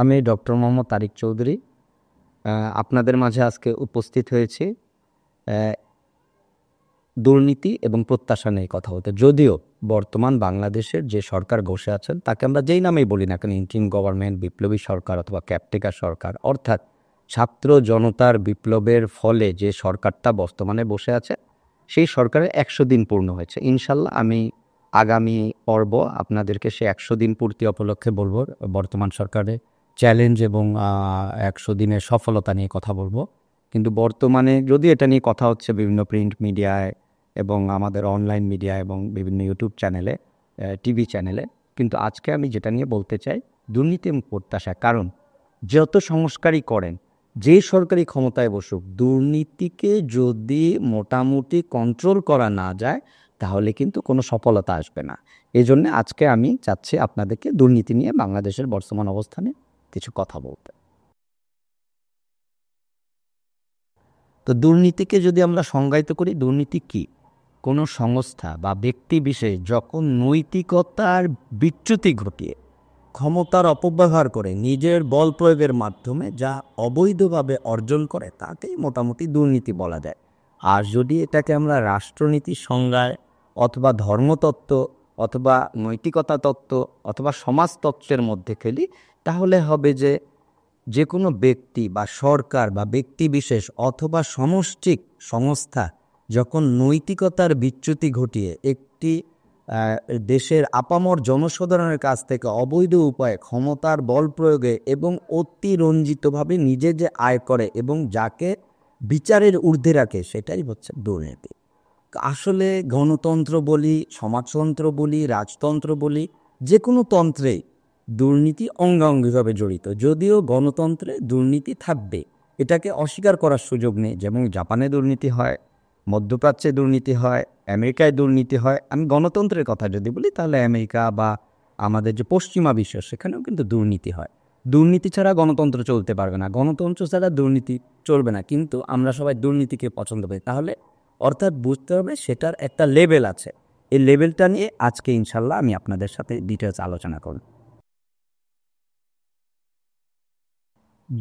আমি ডক্টর মোহাম্মদ তারিক চৌধুরী আপনাদের মাঝে আজকে উপস্থিত হয়েছি দুর্নীতি এবং প্রত্যাশা নিয়ে কথা বলতে। যদিও বর্তমান বাংলাদেশের যে সরকার বসে আছেন তাকে আমরা যেই নামেই বলি না কেন, ইন্টারিম গভর্নমেন্ট, বিপ্লবী সরকার অথবা ক্যাপটেকার সরকার, অর্থাৎ ছাত্র জনতার বিপ্লবের ফলে যে সরকারটা বর্তমানে বসে আছে সেই সরকারের 100 দিন পূর্ণ হয়েছে। ইনশাল্লাহ আমি আগামী পর্ব আপনাদেরকে সে 100 দিন পূর্তি উপলক্ষে বলবো, বর্তমান সরকারের চ্যালেঞ্জ এবং 100 দিনের সফলতা নিয়ে কথা বলবো। কিন্তু বর্তমানে যদি এটা নিয়ে কথা হচ্ছে বিভিন্ন প্রিন্ট মিডিয়ায় এবং আমাদের অনলাইন মিডিয়া এবং বিভিন্ন ইউটিউব চ্যানেলে, টিভি চ্যানেলে, কিন্তু আজকে আমি যেটা নিয়ে বলতে চাই দুর্নীতি এবং প্রত্যাশা। কারণ যত সংস্কারই করেন, যে সরকারি ক্ষমতায় বসুক, দুর্নীতিকে যদি মোটামুটি কন্ট্রোল করা না যায় তাহলে কিন্তু কোনো সফলতা আসবে না। এই জন্য আজকে আমি চাচ্ছি আপনাদেরকে দুর্নীতি নিয়ে বাংলাদেশের বর্তমান অবস্থানে কিছু কথা বলতে। তো দুর্নীতিকে যদি আমরা সংজ্ঞায়িত করি, দুর্নীতি কি? কোনো সংস্থা বা ব্যক্তি বিশেষ যখন নৈতিকতার বিচ্যুতি ঘটিয়ে ক্ষমতার অপব্যবহার করে নিজের বল প্রয়োগের মাধ্যমে যা অবৈধভাবে অর্জন করে তাকেই মোটামুটি দুর্নীতি বলা যায়। আর যদি এটাকে আমরা রাষ্ট্রনীতির সংজ্ঞায় অথবা ধর্মতত্ত্ব অথবা নৈতিকতা তত্ত্ব অথবা সমাজতত্ত্বের মধ্যে খেলি, তাহলে হবে যে কোনো ব্যক্তি বা সরকার বা ব্যক্তি বিশেষ অথবা সমষ্টিক সংস্থা যখন নৈতিকতার বিচ্যুতি ঘটিয়ে একটি দেশের আপামর জনসাধারণের কাছ থেকে অবৈধ উপায়ে ক্ষমতার বল প্রয়োগে এবং অতিরঞ্জিতভাবে নিজে যে আয় করে এবং যাকে বিচারের ঊর্ধ্বে রাখে, সেটাই হচ্ছে দুর্নীতি। আসলে গণতন্ত্র বলি, সমাজতন্ত্র বলি, রাজতন্ত্র বলি, যে কোনো তন্ত্রেই দুর্নীতি অঙ্গাঙ্গিভাবে জড়িত। যদিও গণতন্ত্রে দুর্নীতি থাকবে, এটাকে অস্বীকার করার সুযোগ নেই। যেমন জাপানে দুর্নীতি হয়, মধ্যপ্রাচ্যে দুর্নীতি হয়, আমেরিকায় দুর্নীতি হয়। আমি গণতন্ত্রের কথা যদি বলি তাহলে আমেরিকা বা আমাদের যে পশ্চিমা বিশ্ব, সেখানেও কিন্তু দুর্নীতি হয়। দুর্নীতি ছাড়া গণতন্ত্র চলতে পারবে না, গণতন্ত্র ছাড়া দুর্নীতি চলবে না। কিন্তু আমরা সবাই দুর্নীতিকে পছন্দ করি। তাহলে অর্থাৎ বুঝতে হবে সেটার একটা লেভেল আছে। এই লেভেলটা নিয়ে আজকে ইনশাল্লাহ আমি আপনাদের সাথে ডিটেলস আলোচনা করব।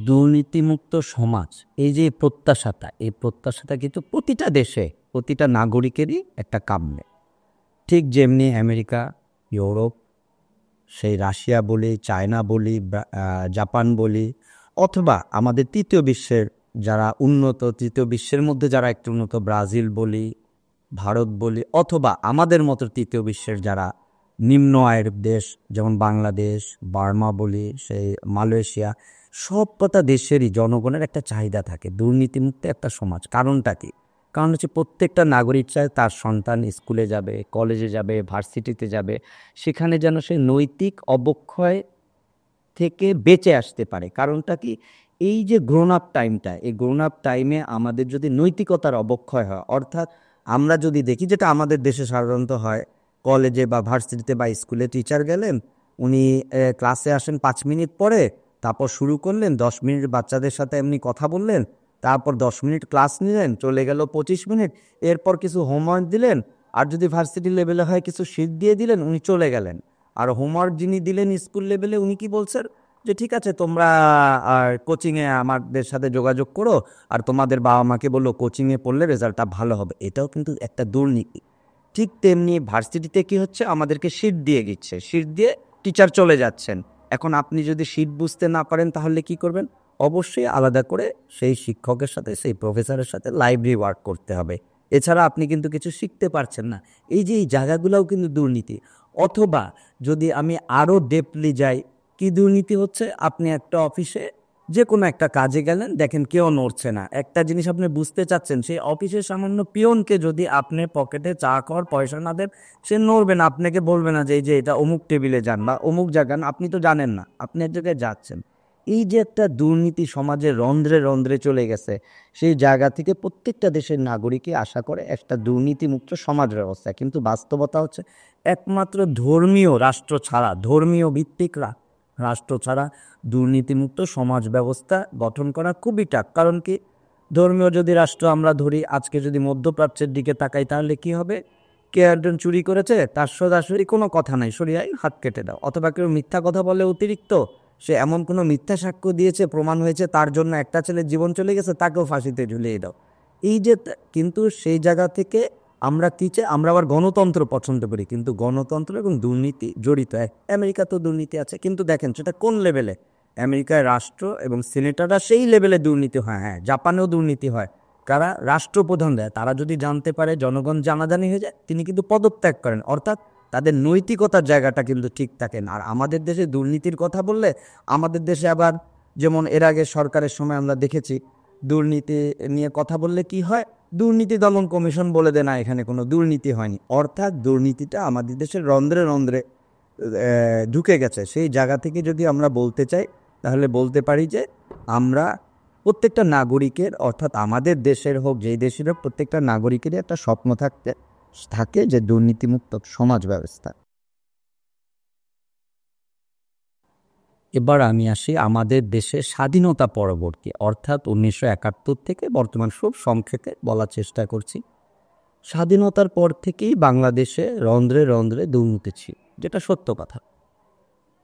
দুর্নীতিমুক্ত সমাজ, এই যে প্রত্যাশাটা, এই প্রত্যাশাটা কিন্তু প্রতিটা দেশে প্রতিটা নাগরিকেরই একটা কাম্য। ঠিক যেমনি আমেরিকা, ইউরোপ, সেই রাশিয়া বলি, চায়না বলি, জাপান বলি, অথবা আমাদের তৃতীয় বিশ্বের যারা উন্নত, তৃতীয় বিশ্বের মধ্যে যারা একটু উন্নত, ব্রাজিল বলি, ভারত বলি, অথবা আমাদের মতো তৃতীয় বিশ্বের যারা নিম্ন আয়ের দেশ যেমন বাংলাদেশ, বার্মা বলি, সেই মালয়েশিয়া, সব কটা দেশেরই জনগণের একটা চাহিদা থাকে দুর্নীতিমুক্ত একটা সমাজ। কারণটা কি? কারণ হচ্ছে প্রত্যেকটা নাগরিক চায় তার সন্তান স্কুলে যাবে, কলেজে যাবে, ভার্সিটিতে যাবে, সেখানে যেন সে নৈতিক অবক্ষয় থেকে বেঁচে আসতে পারে। কারণটা কি? এই যে গ্রোন আপ টাইমটা, এই গ্রোন আপ টাইমে আমাদের যদি নৈতিকতার অবক্ষয় হয়, অর্থাৎ আমরা যদি দেখি যেটা আমাদের দেশে সাধারণত হয়, কলেজে বা ভার্সিটিতে বা স্কুলে টিচার গেলেন, উনি ক্লাসে আসেন 5 মিনিট পরে, তারপর শুরু করলেন 10 মিনিট বাচ্চাদের সাথে এমনি কথা বললেন, তারপর 10 মিনিট ক্লাস নিলেন, চলে গেল 25 মিনিট, এরপর কিছু হোমওয়ার্ক দিলেন, আর যদি ভার্সিটি লেভেলে হয় কিছু শীট দিয়ে দিলেন, উনি চলে গেলেন। আর হোমওয়ার্ক যিনি দিলেন স্কুল লেভেলে, উনি কি বলছেন যে ঠিক আছে তোমরা কোচিংয়ে আমাদের সাথে যোগাযোগ করো, আর তোমাদের বাবা মাকে বললো কোচিংয়ে পড়লে রেজাল্টটা ভালো হবে। এটাও কিন্তু একটা দুর্নীতি। ঠিক তেমনি ভার্সিটিতে কি হচ্ছে, আমাদেরকে শীট দিয়ে দিচ্ছে, শীট দিয়ে টিচার চলে যাচ্ছেন। এখন আপনি যদি শীট বুঝতে না পারেন তাহলে কি করবেন? অবশ্যই আলাদা করে সেই শিক্ষকের সাথে, সেই প্রফেসরের সাথে লাইব্রেরি ওয়ার্ক করতে হবে। এছাড়া আপনি কিন্তু কিছু শিখতে পারছেন না। এই যে এই জায়গাগুলোও কিন্তু দুর্নীতি। অথবা যদি আমি আরও ডেপলি যাই, কি দুর্নীতি হচ্ছে, আপনি একটা অফিসে যে কোনো একটা কাজে গেলেন, দেখেন কেউ নড়ছে না, একটা জিনিস আপনি বুঝতে চাচ্ছেন, সেই অফিসের সামান্য পিয়নকে যদি আপনি পকেটে চা খাওয়ার পয়সা না দেন, সে নড়বে না, আপনাকে বলবে না যে এই যে এটা অমুক টেবিলে যান বা অমুক জায়গান, আপনি তো জানেন না, আপনি এক জায়গায় যাচ্ছেন। এই যে একটা দুর্নীতি সমাজে রন্ধ্রে রন্ধ্রে চলে গেছে, সেই জায়গা থেকে প্রত্যেকটা দেশের নাগরিকই আশা করে একটা দুর্নীতিমুক্ত সমাজ ব্যবস্থা। কিন্তু বাস্তবতা হচ্ছে একমাত্র ধর্মীয় রাষ্ট্র ছাড়া, ধর্মীয় ভিত্তিক রাষ্ট্র ছাড়া দুর্নীতিমুক্ত সমাজ ব্যবস্থা গঠন করা খুবই টাফ। কারণ কি? ধর্মীয় যদি রাষ্ট্র আমরা ধরি, আজকে যদি মধ্যপ্রাচ্যের দিকে তাকাই, তাহলে কি হবে? কে একজন চুরি করেছে, তার সরাসরি কোনো কথা নাই, সরিয়ে হাত কেটে দাও। অথবা কেউ মিথ্যা কথা বলে অতিরিক্ত, সে এমন কোনো মিথ্যা সাক্ষ্য দিয়েছে, প্রমাণ হয়েছে, তার জন্য একটা ছেলের জীবন চলে গেছে, তাকেও ফাঁসিতে ঝুলিয়ে দাও। এই যে কিন্তু সেই জায়গা থেকে আমরা কি চাই, আমরা আবার গণতন্ত্র পছন্দ করি, কিন্তু গণতন্ত্র এবং দুর্নীতি জড়িত। আমেরিকা তো দুর্নীতি আছে, কিন্তু দেখেন সেটা কোন লেভেলে। আমেরিকায় রাষ্ট্র এবং সিনেটররা সেই লেভেলে দুর্নীতি হয়। হ্যাঁ, জাপানেও দুর্নীতি হয়। কারা রাষ্ট্রপ্রধান দেয়, তারা যদি জানতে পারে, জনগণ জানাজানি হয়ে যায়, তিনি কিন্তু পদত্যাগ করেন। অর্থাৎ তাদের নৈতিকতার জায়গাটা কিন্তু ঠিক থাকে না। আর আমাদের দেশে দুর্নীতির কথা বললে, আমাদের দেশে আবার যেমন এর আগে সরকারের সময় আমরা দেখেছি, দুর্নীতি নিয়ে কথা বললে কি হয়, দুর্নীতি দমন কমিশন বলে দেয় না এখানে কোনো দুর্নীতি হয়নি। অর্থাৎ দুর্নীতিটা আমাদের দেশের রন্ধ্রে রন্ধ্রে ঢুকে গেছে। সেই জায়গা থেকে যদি আমরা বলতে চাই, তাহলে বলতে পারি যে আমরা প্রত্যেকটা নাগরিকের, অর্থাৎ আমাদের দেশের হোক যেই দেশের হোক, প্রত্যেকটা নাগরিকেরই একটা স্বপ্ন থাকে যে দুর্নীতিমুক্ত সমাজ ব্যবস্থা। এবার আমি আসি আমাদের দেশের স্বাধীনতা পরবর্তী, অর্থাৎ 1971 থেকে বর্তমান, খুব সংক্ষেপে বলার চেষ্টা করছি। স্বাধীনতার পর থেকেই বাংলাদেশে রন্ধ্রে রন্ধ্রে দুর্নীতি ছিল, যেটা সত্য কথা।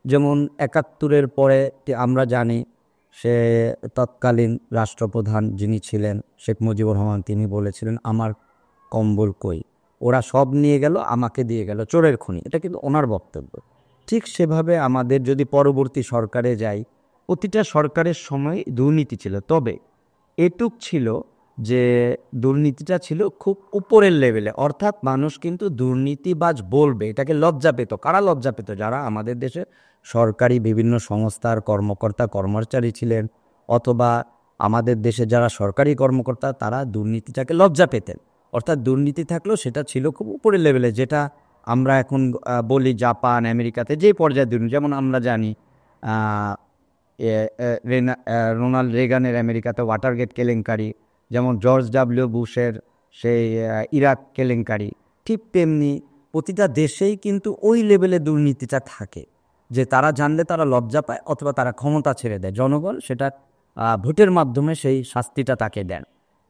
যেমন 71-এর পরে আমরা জানি, সে তৎকালীন রাষ্ট্রপ্রধান যিনি ছিলেন শেখ মুজিবুর রহমান, তিনি বলেছিলেন আমার কম্বল কই, ওরা সব নিয়ে গেল, আমাকে দিয়ে গেল চোরের খনি। এটা কিন্তু ওনার বক্তব্য। ঠিক সেভাবে আমাদের যদি পরবর্তী সরকারে যাই, প্রতিটা সরকারের সময় দুর্নীতি ছিল, তবে এটুক ছিল যে দুর্নীতিটা ছিল খুব উপরের লেভেলে। অর্থাৎ মানুষ কিন্তু দুর্নীতিবাজ বলবে, এটাকে লজ্জা পেত। কারা লজ্জা পেত? যারা আমাদের দেশে সরকারি বিভিন্ন সংস্থার কর্মকর্তা কর্মচারী ছিলেন, অথবা আমাদের দেশে যারা সরকারি কর্মকর্তা, তারা দুর্নীতিটাকে লজ্জা পেতেন। অর্থাৎ দুর্নীতি থাকলেও সেটা ছিল খুব উপরের লেভেলে, যেটা আমরা এখন বলি জাপান, আমেরিকাতে যে পর্যায়ে দুর্নীতি। যেমন আমরা জানি রোনাল্ড রেগানের আমেরিকাতে ওয়াটারগেট কেলেঙ্কারি, যেমন জর্জ ডাব্লিউ বুশের সেই ইরাক কেলেঙ্কারি, ঠিক তেমনি প্রতিটা দেশেই কিন্তু ওই লেভেলে দুর্নীতিটা থাকে, যে তারা জানলে তারা লজ্জা পায়, অথবা তারা ক্ষমতা ছেড়ে দেয়, জনগণ সেটা ভোটের মাধ্যমে সেই শাস্তিটা তাকে দেন।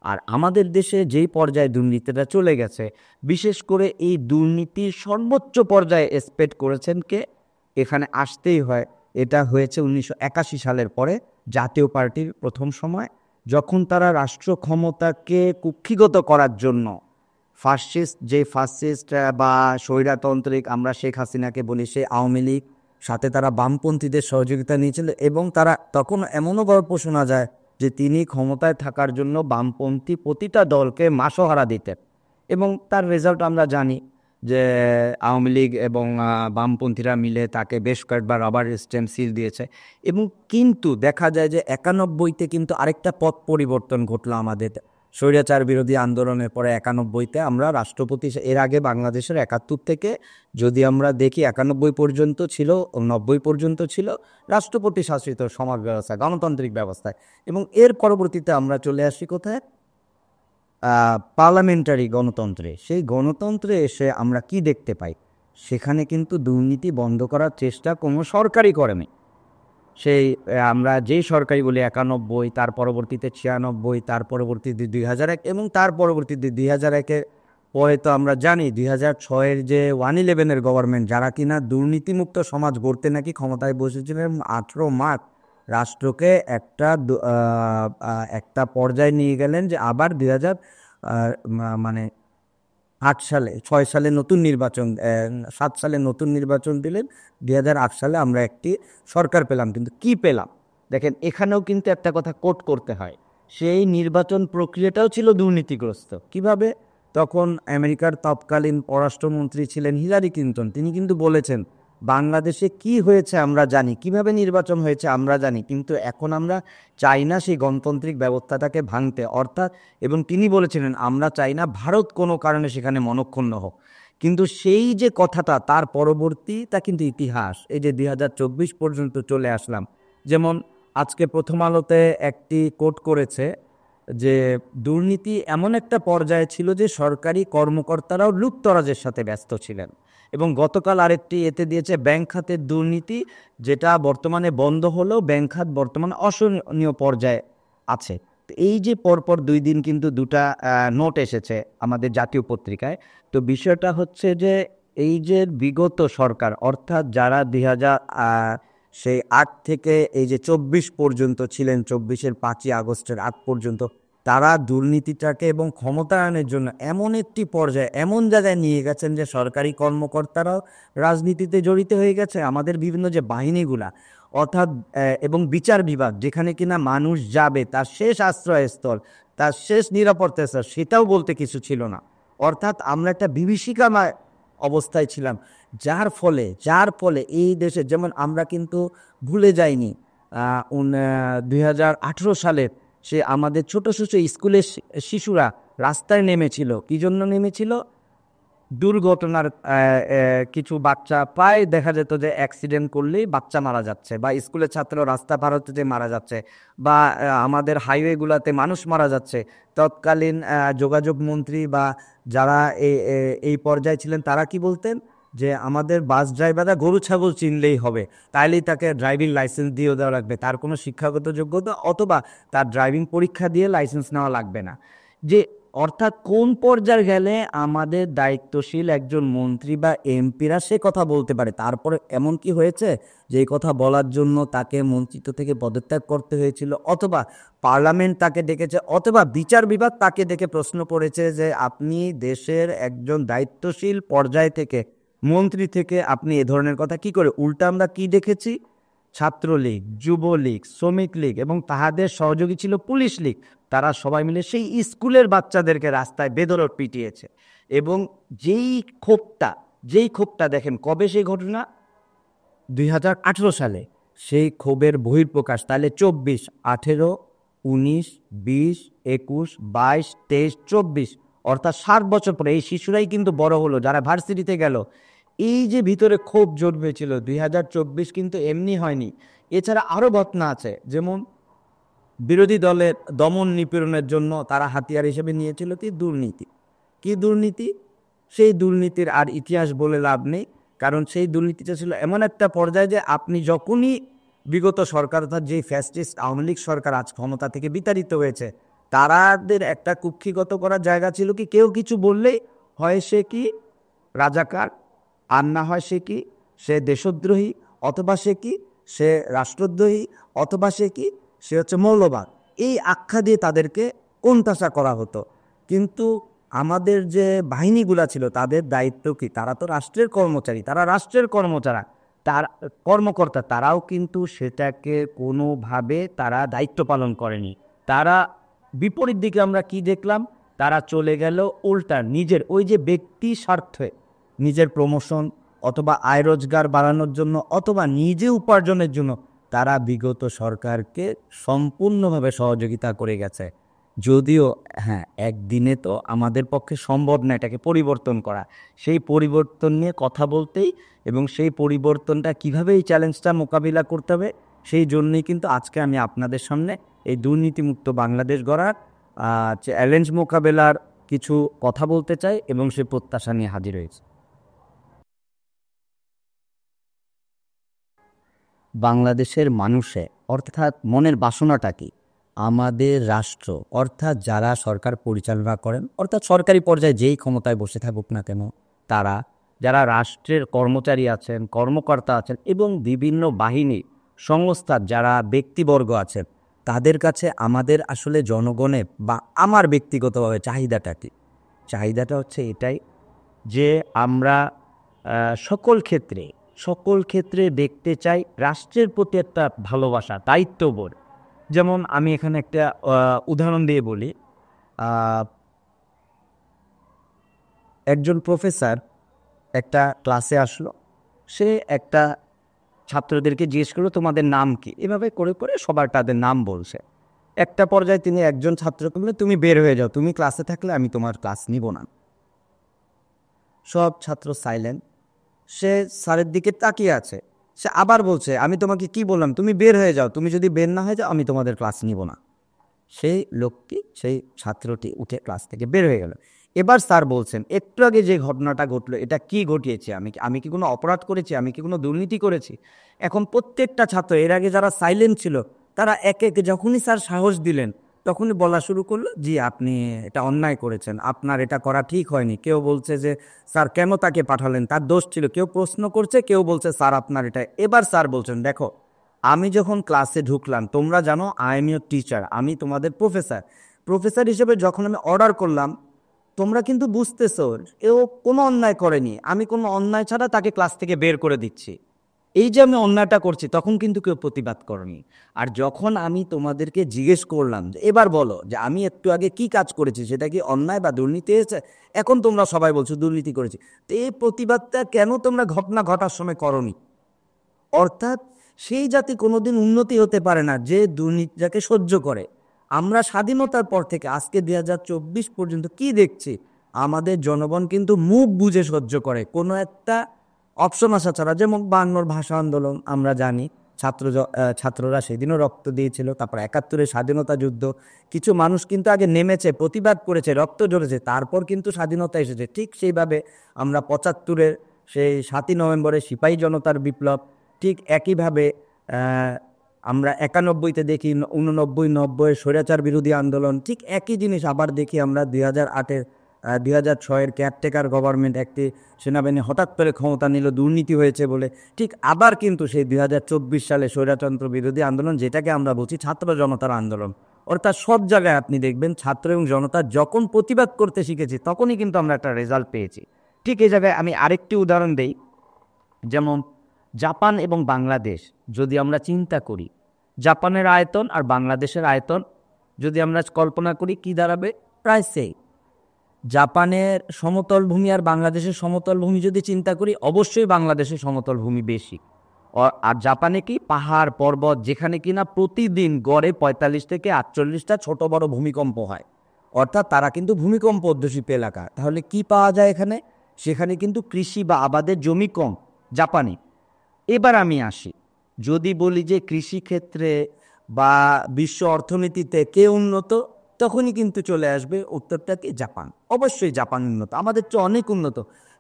আর আমাদের দেশে যেই পর্যায়ে দুর্নীতিটা চলে গেছে, বিশেষ করে এই দুর্নীতির সর্বোচ্চ পর্যায়ে এক্সপেক্ট করেছেন কে? এখানে আসতেই হয়, এটা হয়েছে 1981 সালের পরে, জাতীয় পার্টির প্রথম সময়, যখন তারা রাষ্ট্র ক্ষমতাকে কুক্ষিগত করার জন্য ফাসিস্ট বা স্বৈরতান্ত্রিক, আমরা শেখ হাসিনাকে বলি, সে আওয়ামী লীগ, সাথে তারা বামপন্থীদের সহযোগিতা নিয়েছিল, এবং তারা তখন এমনও গল্প শোনা যায় যে তিনি ক্ষমতায় থাকার জন্য বামপন্থী প্রতিটা দলকে মাসোহারা দিতেন। এবং তার রেজাল্ট আমরা জানি যে আওয়ামী লীগ এবং বামপন্থীরা মিলে তাকে বেশ কয়েকবার রাবার স্ট্যাম্প সিল দিয়েছে। এবং কিন্তু দেখা যায় যে 91-তে কিন্তু আরেকটা পথ পরিবর্তন ঘটলো আমাদের স্বৈরাচার বিরোধী আন্দোলনের পরে। 91-তে আমরা রাষ্ট্রপতি, এর আগে বাংলাদেশের 71 থেকে যদি আমরা দেখি 91 পর্যন্ত ছিল, 90 পর্যন্ত ছিল রাষ্ট্রপতি শাসিত সমাজ ব্যবস্থা, গণতান্ত্রিক ব্যবস্থায়। এবং এর পরবর্তীতে আমরা চলে আসি কোথায়? পার্লামেন্টারি গণতন্ত্রে। সেই গণতন্ত্রে এসে আমরা কি দেখতে পাই? সেখানে কিন্তু দুর্নীতি বন্ধ করার চেষ্টা কোনো সরকারই করেনি। সেই আমরা যেই সরকারি বলি 91, তার পরবর্তীতে 96, তার পরবর্তীতে 2001, এবং তার পরবর্তীতে 2001-এর পরে তো আমরা জানি 2006-এর যে 111-এর গভর্নমেন্ট, যারা কিনা দুর্নীতিমুক্ত সমাজ গড়তে নাকি ক্ষমতায় বসেছিলেন, 18 মাস রাষ্ট্রকে একটা পর্যায়ে নিয়ে গেলেন, যে আবার 8 সালে, 6 সালে নতুন নির্বাচন, 7 সালে নতুন নির্বাচন দিলেন, 2008 সালে আমরা একটি সরকার পেলাম। কিন্তু কি পেলাম? দেখেন, এখানেও কিন্তু একটা কথা কোট করতে হয়, সেই নির্বাচন প্রক্রিয়াটাও ছিল দুর্নীতিগ্রস্ত। কিভাবে? তখন আমেরিকার তৎকালীন পররাষ্ট্রমন্ত্রী ছিলেন হিলারি ক্লিনটন, তিনি কিন্তু বলেছেন বাংলাদেশে কি হয়েছে আমরা জানি, কিভাবে নির্বাচন হয়েছে আমরা জানি, কিন্তু এখন আমরা চাই না সেই গণতান্ত্রিক ব্যবস্থাটাকে ভাঙতে। অর্থাৎ, এবং তিনি বলেছিলেন আমরা চাই না ভারত কোনো কারণে সেখানে মনঃক্ষুণ্ণ হোক। কিন্তু সেই যে কথাটা, তার পরবর্তীটা কিন্তু ইতিহাস। এই যে 2024 পর্যন্ত চলে আসলাম, যেমন আজকে প্রথম আলোতে একটি কোট করেছে যে দুর্নীতি এমন একটা পর্যায়ে ছিল যে সরকারি কর্মকর্তারাও লুটতরাজের সাথে ব্যস্ত ছিলেন। এবং গতকাল আরেকটি এতে দিয়েছে ব্যাংক খাতের দুর্নীতি, যেটা বর্তমানে বন্ধ হলেও ব্যাংক খাত বর্তমানে অসহনীয় পর্যায়ে আছে। এই যে পরপর 2 দিন কিন্তু দুটা নোট এসেছে আমাদের জাতীয় পত্রিকায়। তো বিষয়টা হচ্ছে যে এই যে বিগত সরকার, অর্থাৎ যারা সেই ৮ থেকে এই যে ২৪ পর্যন্ত ছিলেন, ২৪-এর ৫ই আগস্টের আগ পর্যন্ত তারা দুর্নীতিটাকে এবং ক্ষমতায়নের জন্য এমন একটি পর্যায়ে এমন জায়গায় নিয়ে গেছেন যে সরকারি কর্মকর্তারাও রাজনীতিতে জড়িত হয়ে গেছে। আমাদের বিভিন্ন যে বাহিনীগুলা অর্থাৎ এবং বিচার বিভাগ, যেখানে কিনা মানুষ যাবে তার শেষ আশ্রয়স্থল, তার শেষ নিরাপত্তা স্থল, সেটাও বলতে কিছু ছিল না। অর্থাৎ আমরা একটা বিভীষিকাময় অবস্থায় ছিলাম, যার ফলে এই দেশে যেমন আমরা কিন্তু ভুলে যাইনি 2018 সালের সে আমাদের ছোট ছোট স্কুলের শিশুরা রাস্তায় নেমেছিল। কি জন্য নেমেছিল? দুর্ঘটনার কিছু বাচ্চা প্রায় দেখা যেত যে অ্যাক্সিডেন্ট করলেই বাচ্চা মারা যাচ্ছে, বা স্কুলের ছাত্র রাস্তা পার হতে যে মারা যাচ্ছে, বা আমাদের হাইওয়েগুলোতে মানুষ মারা যাচ্ছে। তৎকালীন যোগাযোগ মন্ত্রী বা যারা এই পর্যায়ে ছিলেন তারা কি বলতেন যে আমাদের বাস ড্রাইভাররা গরু ছাগল চিনলেই হবে, তাইলেই তাকে ড্রাইভিং লাইসেন্স দিয়ে দেওয়া লাগবে, তার কোনো শিক্ষাগত যোগ্যতা অথবা তার ড্রাইভিং পরীক্ষা দিয়ে লাইসেন্স নেওয়া লাগবে না। যে অর্থাৎ কোন পর্যায়ে গেলে আমাদের দায়িত্বশীল একজন মন্ত্রী বা এমপিরা সে কথা বলতে পারে। তারপরে এমন কি হয়েছে যে এই কথা বলার জন্য তাকে মন্ত্রিত্ব থেকে পদত্যাগ করতে হয়েছিল, অথবা পার্লামেন্ট তাকে ডেকেছে, অথবা বিচার বিভাগ তাকে ডেকে প্রশ্ন করেছে যে আপনি দেশের একজন দায়িত্বশীল পর্যায় থেকে, মন্ত্রী থেকে আপনি এ ধরনের কথা কি করে। উল্টা আমরা কি দেখেছি? ছাত্রলীগ, যুবলীগ, শ্রমিক লীগ এবং তাহাদের সহযোগী ছিল পুলিশ লীগ, তারা সবাই মিলে সেই স্কুলের বাচ্চাদেরকে রাস্তায় বেধড়ক পিটিয়েছে। এবং যেই ক্ষোভটা দেখেন, কবে সেই ঘটনা? 2018 সালে সেই ক্ষোভের বহিঃপ্রকাশ। তাহলে 24, 18, 19, 20, 21, 22, 23, 24 অর্থাৎ 60 বছর পরে এই শিশুরাই কিন্তু বড় হলো, যারা ভার্সিটিতে গেল। এই যে ভিতরে ক্ষোভ জন্মেছিল 2024 কিন্তু এমনি হয়নি। এছাড়া আরও ঘটনা আছে, যেমন বিরোধী দলের দমন নিপীড়নের জন্য তারা হাতিয়ার হিসেবে নিয়েছিল কি দুর্নীতি। সেই দুর্নীতির আর ইতিহাস বলে লাভ নেই, কারণ সেই দুর্নীতিটা ছিল এমন একটা পর্যায়ে যে আপনি যখনই বিগত সরকার, অর্থাৎ যেই ফ্যাসিস্ট আওয়ামী লীগ সরকার আজ ক্ষমতা থেকে বিতাড়িত হয়েছে, তারাদের একটা কুক্ষিগত করার জায়গা ছিল কি কেউ কিছু বললেই হয় সে কি রাজাকার, আর না হয় সে দেশদ্রোহী, অথবা সে রাষ্ট্রদ্রোহী, অথবা সে হচ্ছে মৌলবাদ। এই আখ্যা দিয়ে তাদেরকে কোণঠাসা করা হতো। কিন্তু আমাদের যে বাহিনীগুলা ছিল তাদের দায়িত্ব কি? তারা তো রাষ্ট্রের কর্মকর্তা, তারাও কিন্তু সেটাকে কোনোভাবে তারা দায়িত্ব পালন করেনি। তারা বিপরীত দিকে আমরা কি দেখলাম? তারা চলে গেল উল্টা নিজের ওই যে ব্যক্তি স্বার্থে, নিজের প্রমোশন অথবা আয় রোজগার বাড়ানোর জন্য, অথবা নিজে উপার্জনের জন্য তারা বিগত সরকারকে সম্পূর্ণভাবে সহযোগিতা করে গেছে। যদিও হ্যাঁ, একদিনে তো আমাদের পক্ষে সম্ভব না এটাকে পরিবর্তন করা। সেই পরিবর্তন নিয়ে কথা বলতেই এবং সেই পরিবর্তনটা কিভাবে এই চ্যালেঞ্জটা মোকাবিলা করতে হবে, সেই জন্যই কিন্তু আজকে আমি আপনাদের সামনে এই দুর্নীতিমুক্ত বাংলাদেশ গড়ার চ্যালেঞ্জ মোকাবেলার কিছু কথা বলতে চাই এবং সেই প্রত্যাশা নিয়ে হাজির হয়েছে। বাংলাদেশের মানুষে অর্থাৎ মনের বাসনাটা কি? আমাদের রাষ্ট্র অর্থাৎ যারা সরকার পরিচালনা করেন, অর্থাৎ সরকারি পর্যায়ে যেই ক্ষমতায় বসে থাকুক না কেন, তারা যারা রাষ্ট্রের কর্মচারী আছেন, কর্মকর্তা আছেন এবং বিভিন্ন বাহিনী সংস্থার যারা ব্যক্তিবর্গ আছেন, তাদের কাছে আমাদের আসলে জনগণের বা আমার ব্যক্তিগতভাবে চাহিদাটা কি? চাহিদাটা হচ্ছে এটাই যে আমরা সকল ক্ষেত্রে দেখতে চাই রাষ্ট্রের প্রতি একটা ভালোবাসা, দায়িত্ববোধ। যেমন আমি এখানে একটা উদাহরণ দিয়ে বলি। একজন প্রফেসর একটা ক্লাসে আসলো, সে একটা ছাত্রদেরকে জিজ্ঞেস করলো তোমাদের নাম কি। এভাবে করে করে সবার তাদের নাম বলছে। একটা পর্যায়ে তিনি একজন ছাত্রকে বললেন তুমি বের হয়ে যাও, তুমি ক্লাসে থাকলে আমি তোমার ক্লাস নিব না। সব ছাত্র সাইলেন্ট। সে স্যারের দিকে তাকিয়ে আছে। সে আবার বলছে আমি তোমাকে কি বললাম, তুমি বের হয়ে যাও, তুমি যদি বের না হয়ে যাও আমি তোমাদের ক্লাস নিব না। সেই ছাত্রটি উঠে ক্লাস থেকে বের হয়ে গেল। এবার স্যার বলছেন একটু আগে যে ঘটনাটা ঘটলো এটা কি ঘটিয়েছি, আমি কি কোনো অপরাধ করেছি, আমি কি কোনো দুর্নীতি করেছি? এখন প্রত্যেকটা ছাত্র, এর আগে যারা সাইলেন্ট ছিল তারা একে একে যখনই স্যার সাহস দিলেন তখনই বলা শুরু করলো জি আপনি এটা অন্যায় করেছেন, আপনার এটা করা ঠিক হয়নি। কেউ বলছে যে স্যার কেন তাকে পাঠালেন, তার দোষ ছিল। কেউ প্রশ্ন করছে, কেউ বলছে স্যার আপনার এটা। এবার স্যার বলছেন দেখো আমি যখন ক্লাসে ঢুকলাম, তোমরা জানো আই এম ইউর টিচার, আমি তোমাদের প্রফেসর হিসেবে যখন আমি অর্ডার করলাম, তোমরা কিন্তু বুঝতেছো এও কোনো অন্যায় করেনি, আমি কোনো অন্যায় ছাড়া তাকে ক্লাস থেকে বের করে দিচ্ছি। এই যে আমি অন্যায়টা করছি, তখন কিন্তু কেউ প্রতিবাদ করেনি। আর যখন আমি তোমাদেরকে জিজ্ঞেস করলাম যে এবার বলো যে আমি একটু আগে কি কাজ করেছি, সেটা কি অন্যায় বা দুর্নীতি হয়েছে, এখন তোমরা সবাই বলছো দুর্নীতি করেছি। তো এই প্রতিবাদটা কেন তোমরা ঘটনা ঘটার সময় করনি? অর্থাৎ সেই জাতি কোনোদিন উন্নতি হতে পারে না যে দুর্নীতিটাকে সহ্য করে। আমরা স্বাধীনতার পর থেকে আজকে 2024 পর্যন্ত কি দেখছি, আমাদের জনগণ কিন্তু মুখ বুজে সহ্য করে কোনো একটা অপশন আসা ছাড়া। যেমন 52 ভাষা আন্দোলন আমরা জানি, ছাত্ররা সেদিনও রক্ত দিয়েছিল। তারপর 71-এর স্বাধীনতা যুদ্ধ, কিছু মানুষ কিন্তু আগে নেমেছে, প্রতিবাদ করেছে, রক্ত ঝরেছে, তারপর কিন্তু স্বাধীনতা এসেছে। ঠিক সেইভাবে আমরা 75-এর সেই 7ই নভেম্বরের সিপাহী জনতার বিপ্লব, ঠিক একইভাবে আমরা 91-তে দেখি, 89, 90-এর স্বৈরাচার বিরোধী আন্দোলন, ঠিক একই জিনিস আবার দেখি আমরা 2008-এর 2006-এর কেয়ারটেকার গভর্নমেন্ট, একটি সেনাবাহিনী হঠাৎ করে ক্ষমতা নিল দুর্নীতি হয়েছে বলে। ঠিক আবার কিন্তু সেই 2024 সালে স্বৈরতন্ত্র বিরোধী আন্দোলন, যেটাকে আমরা বলছি ছাত্র জনতার আন্দোলন। অর্থাৎ সব জায়গায় আপনি দেখবেন ছাত্র এবং জনতা যখন প্রতিবাদ করতে শিখেছি, তখনই কিন্তু আমরা একটা রেজাল্ট পেয়েছি। ঠিক এই জায়গায় আমি আরেকটি উদাহরণ দেই, যেমন জাপান এবং বাংলাদেশ যদি আমরা চিন্তা করি, জাপানের আয়তন আর বাংলাদেশের আয়তন যদি আমরা কল্পনা করি, কি দাঁড়াবে? প্রায় সেই। জাপানের সমতল ভূমি আর বাংলাদেশের সমতল ভূমি যদি চিন্তা করি, অবশ্যই বাংলাদেশের সমতল ভূমি বেশি। আর জাপানে কি পাহাড় পর্বত, যেখানে কিনা প্রতিদিন গড়ে 45 থেকে 48টা ছোট বড় ভূমিকম্প হয়। অর্থাৎ তারা কিন্তু ভূমিকম্প অধ্যুষিত এলাকা। তাহলে কি পাওয়া যায় এখানে? সেখানে কিন্তু কৃষি বা আবাদের জমি কম জাপানে। এবার আমি আসি, যদি বলি যে কৃষিক্ষেত্রে বা বিশ্ব অর্থনীতিতে কে উন্নত, তখনই কিন্তু চলে আসবে উত্তরটা কি? জাপান। অবশ্যই জাপান উন্নত, আমাদের চেয়ে অনেক উন্নত।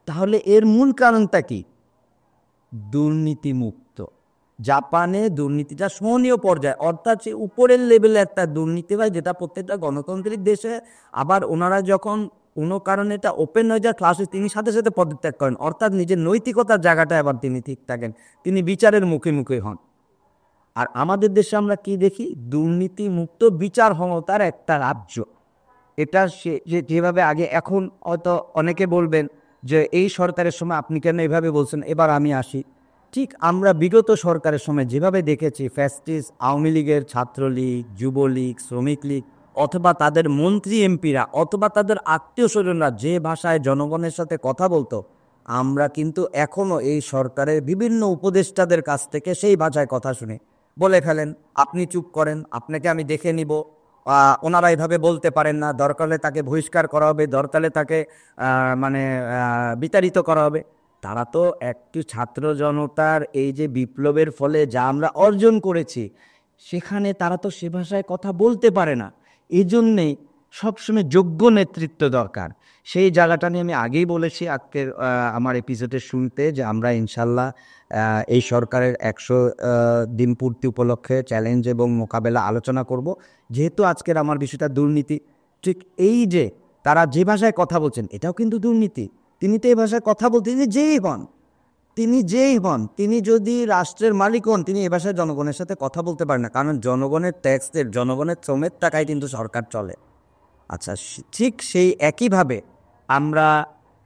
তাহলে এর মূল কারণটা কি? দুর্নীতিমুক্ত। জাপানে দুর্নীতিটা সহনীয় পর্যায়ে, অর্থাৎ সে উপরের লেভেলে একটা দুর্নীতি হয়, যেটা প্রত্যেকটা গণতান্ত্রিক দেশে। আবার ওনারা যখন কোনো কারণে এটা ওপেন হয়ে যায় ক্লাসে, তিনি সাথে সাথে পদত্যাগ করেন, অর্থাৎ নিজের নৈতিকতার জায়গাটা আবার তিনি ঠিক থাকেন, তিনি বিচারের মুখোমুখি হন। আর আমাদের দেশে আমরা কি দেখি? দুর্নীতিমুক্ত বিচার ক্ষমতার একটা রাজ্য। এটা যেভাবে আগে, এখন হয়তো অনেকে বলবেন যে এই সরকারের সময় আপনি কেন এভাবে বলছেন। এবার আমি আসি, ঠিক আমরা বিগত সরকারের সময় যেভাবে দেখেছি, ফ্যাসিস্ট আওয়ামী লীগের ছাত্রলীগ, যুবলীগ, শ্রমিক লীগ, অথবা তাদের মন্ত্রী এমপিরা, অথবা তাদের আত্মীয় স্বজনরা যে ভাষায় জনগণের সাথে কথা বলতো, আমরা কিন্তু এখনও এই সরকারের বিভিন্ন উপদেষ্টাদের কাছ থেকে সেই ভাষায় কথা শুনে বলে ফেলেন, আপনি চুপ করেন, আপনাকে আমি দেখে নিব। ওনারা এইভাবে বলতে পারেন না, দরকার হলে তাকে বহিষ্কার করা হবে, দরকার হলে তাকে বিতাড়িত করা হবে। তারা তো একটি ছাত্র জনতার এই যে বিপ্লবের ফলে যা আমরা অর্জন করেছি, সেখানে তারা তো সে ভাষায় কথা বলতে পারে না। এই জন্যেই সবসময় যোগ্য নেতৃত্ব দরকার। সেই জায়গাটা নিয়ে আমি আগেই বলেছি আজকের আমার এপিসোডে শুনতে, যে আমরা ইনশাল্লাহ এই সরকারের 100 দিন পূর্তি উপলক্ষে চ্যালেঞ্জ এবং মোকাবেলা আলোচনা করব। যেহেতু আজকের আমার বিষয়টা দুর্নীতি, ঠিক এই যে তারা যে ভাষায় কথা বলছেন, এটাও কিন্তু দুর্নীতি। তিনি তো এই ভাষায় কথা বলতে, যেই হন, তিনি যদি রাষ্ট্রের মালিক হন, তিনি এ ভাষায় জনগণের সাথে কথা বলতে পারেন না, কারণ জনগণের ট্যাক্সের, জনগণের শ্রমের টাকায় কিন্তু সরকার চলে। আচ্ছা, ঠিক সেই একইভাবে আমরা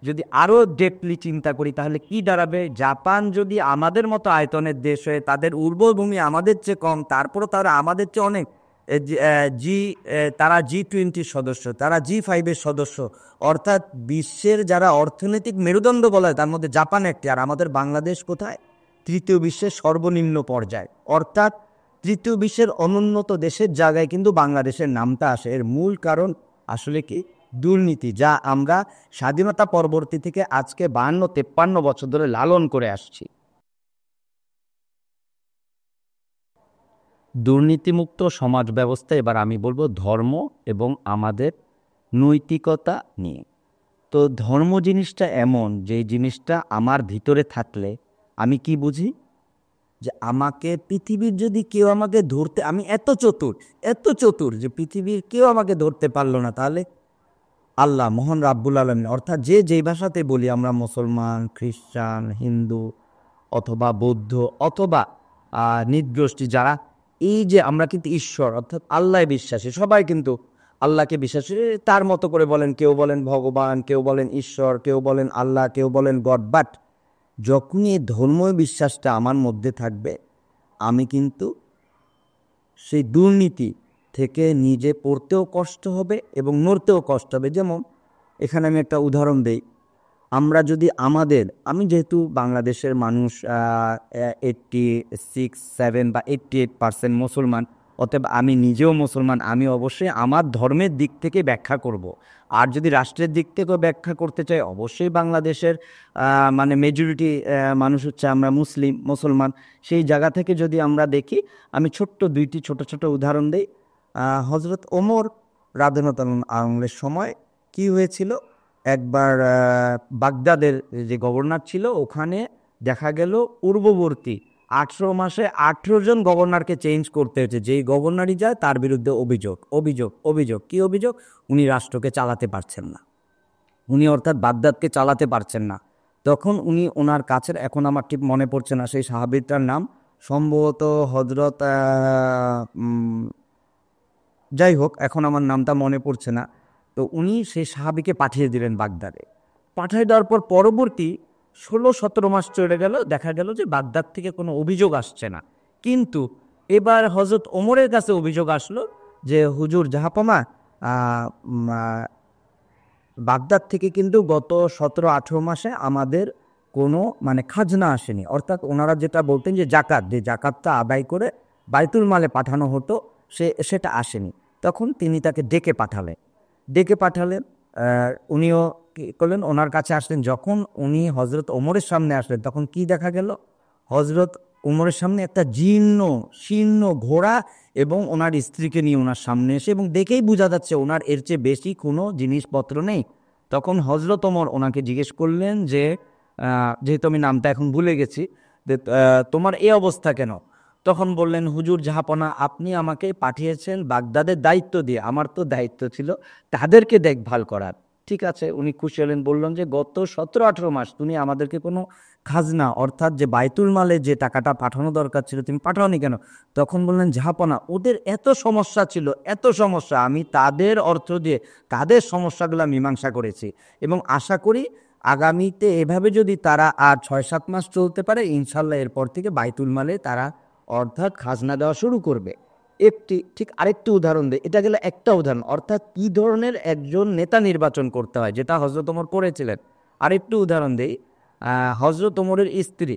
যদি আরও ডেপলি চিন্তা করি, তাহলে কি দাঁড়াবে? জাপান যদি আমাদের মতো আয়তনের দেশ হয়ে, তাদের উর্বর ভূমি আমাদের চেয়ে কম, তারপরও তারা আমাদের চেয়ে অনেক, তারা G20 সদস্য, তারা G5-এর সদস্য, অর্থাৎ বিশ্বের যারা অর্থনৈতিক মেরুদণ্ড বলা হয় তার মধ্যে জাপান একটি। আর আমাদের বাংলাদেশ কোথায়? তৃতীয় বিশ্বের সর্বনিম্ন পর্যায়। অর্থাৎ তৃতীয় বিশ্বের অনুন্নত দেশের জায়গায় কিন্তু বাংলাদেশের নামটা আসে। এর মূল কারণ আসলে কি? দুর্নীতি, যা আমরা স্বাধীনতা পরবর্তী থেকে আজকে 52-53 বছর ধরে লালন করে আসছি। দুর্নীতিমুক্ত সমাজ ব্যবস্থা, এবার আমি বলবো ধর্ম এবং আমাদের নৈতিকতা নিয়ে। তো ধর্ম জিনিসটা এমন যে জিনিসটা আমার ভিতরে থাকলে আমি কি বুঝি? যে আমাকে পৃথিবীর যদি কেউ আমাকে ধরতে, আমি এত চতুর যে পৃথিবীর কেউ আমাকে ধরতে পারলো না, তাহলে আল্লাহ মহান রাব্বুল আলামিন, অর্থাৎ যেই ভাষাতে বলি আমরা, মুসলমান, খ্রিস্টান, হিন্দু অথবা বৌদ্ধ অথবা নিদগোষ্ঠী যারা, এই যে আমরা কিন্তু ঈশ্বর অর্থাৎ আল্লাহ বিশ্বাসী, সবাই কিন্তু আল্লাহকে বিশ্বাসী, তার মতো করে বলেন, কেউ বলেন ভগবান, কেউ বলেন ঈশ্বর, কেউ বলেন আল্লাহ, কেউ বলেন গড। বাট যখনই এই ধর্মীয় বিশ্বাসটা আমার মধ্যে থাকবে, আমি কিন্তু সেই দুর্নীতি থেকে নিজে পড়তেও কষ্ট হবে এবং নড়তেও কষ্ট হবে। যেমন এখানে আমি একটা উদাহরণ দেই, আমরা যদি আমি যেহেতু বাংলাদেশের মানুষ 86-7 বা 88% মুসলমান, অতএব আমি নিজেও মুসলমান, আমি অবশ্যই আমার ধর্মের দিক থেকে ব্যাখ্যা করব। আর যদি রাষ্ট্রের দিক থেকেও ব্যাখ্যা করতে চাই, অবশ্যই বাংলাদেশের মানে মেজরিটি মানুষ হচ্ছে আমরা মুসলমান। সেই জায়গা থেকে যদি আমরা দেখি, আমি দুইটি ছোট ছোট উদাহরণ দিই। হজরত ওমর রাদিয়াল্লাহু আনহুর সময় কি হয়েছিল, একবার বাগদাদের যে গভর্নর ছিল, ওখানে দেখা গেল পূর্ববর্তী 18 মাসে 18 জন গভর্নরকে চেঞ্জ করতে হয়েছে। যেই গভর্নরই যায় তার বিরুদ্ধে অভিযোগ কি অভিযোগ? উনি রাষ্ট্রকে চালাতে পারছেন না, উনি অর্থাৎ বাগদাদকে চালাতে পারছেন না। তখন উনি ওনার কাছের, এখন আমার ঠিক মনে পড়ছে না সেই সাহাবীটার নাম, সম্ভবত হজরত যাই হোক, এখন আমার নামটা মনে পড়ছে না। তো উনি সেই সাহাবীকে পাঠিয়ে দিলেন বাগদাদে। পাঠিয়ে দেওয়ার পর পরবর্তী 16-17 মাস চলে গেল, দেখা গেল যে বাগদাদ থেকে কোনো অভিযোগ আসছে না। কিন্তু এবার হজরত ওমরের কাছে অভিযোগ আসলো যে হুজুর জাহাপনা, বাগদাদ থেকে কিন্তু গত 17-18 মাসে আমাদের কোনো মানে খাজনা আসেনি, অর্থাৎ ওনারা যেটা বলতেন যে জাকাতটা আদায় করে বাইতুল মালে পাঠানো হতো, সেটা আসেনি। তখন তিনি তাকে ডেকে পাঠালেন। উনিও কী করলেন, ওনার কাছে আসলেন। যখন উনি হজরত ওমরের সামনে আসলেন, তখন কি দেখা গেল, হজরত ওমরের সামনে একটা শীর্ণ ঘোড়া এবং ওনার স্ত্রীকে নিয়ে ওনার সামনে এসে, এবং দেখেই বোঝা যাচ্ছে ওনার এর চেয়ে বেশি কোনো জিনিসপত্র নেই। তখন হজরত ওমর ওনাকে জিজ্ঞেস করলেন যে যেহেতু আমি নামটা এখন ভুলে গেছি, যে তোমার এই অবস্থা কেন? তখন বললেন, হুজুর জাহাপনা, আপনি আমাকে পাঠিয়েছেন বাগদাদের দায়িত্ব দিয়ে, আমার তো দায়িত্ব ছিল তাদেরকে দেখভাল করার। ঠিক আছে, উনি খুশি হলেন, বললেন যে গত 17-18 মাস তুমি আমাদেরকে কোনো খাজনা অর্থাৎ যে বাইতুল মালে যে টাকাটা পাঠানো দরকার ছিল তুমি পাঠাওনি কেন? তখন বললেন, জাহাপনা, ওদের এত সমস্যা, আমি তাদের অর্থ দিয়ে তাদের সমস্যাগুলো মীমাংসা করেছি, এবং আশা করি আগামীতে এভাবে যদি তারা আর 6-7 মাস চলতে পারে, ইনশাল্লাহ এরপর থেকে বাইতুল মালে তারা অর্থাৎ খাজনা দেওয়া শুরু করবে। ঠিক আরেকটি উদাহরণ দেয়, এটা গেলে একটা উদাহরণ, অর্থাৎ কি ধরনের একজন নেতা নির্বাচন করতে হয়, যেটা হজরত ওমর করেছিলেন। আরেকটু উদাহরণ দেই, হজরত ওমরের স্ত্রী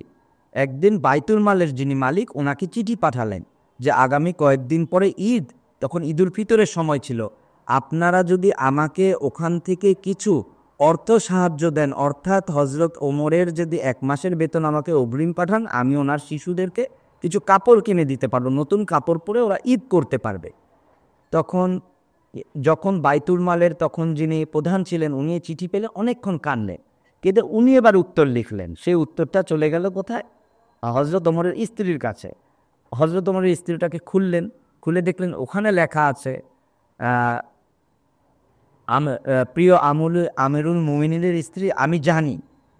একদিন বাইতুল মালের যিনি মালিক, ওনাকে চিঠি পাঠালেন যে আগামী কয়েকদিন পরে ঈদ, তখন ঈদুল ফিতরের সময় ছিল, আপনারা যদি আমাকে ওখান থেকে কিছু অর্থ সাহায্য দেন, অর্থাৎ হজরত ওমরের যদি 1 মাসের বেতন আমাকে অগ্রিম পাঠান, আমি ওনার শিশুদেরকে কিছু কাপড় কিনে দিতে পারবো, নতুন কাপড় পরে ওরা ঈদ করতে পারবে। যখন বাইতুল মালের তখন যিনি প্রধান ছিলেন, উনি চিঠি পেলে অনেকক্ষণ কাঁদলেন, কিন্তু উনি এবার উত্তর লিখলেন। সেই উত্তরটা চলে গেল কোথায়? হজরত ওমরের স্ত্রীর কাছে। হজরত ওমরের স্ত্রীটাকে খুলে দেখলেন ওখানে লেখা আছে, প্রিয় আমিরুল মুমিনিনের স্ত্রী, আমি জানি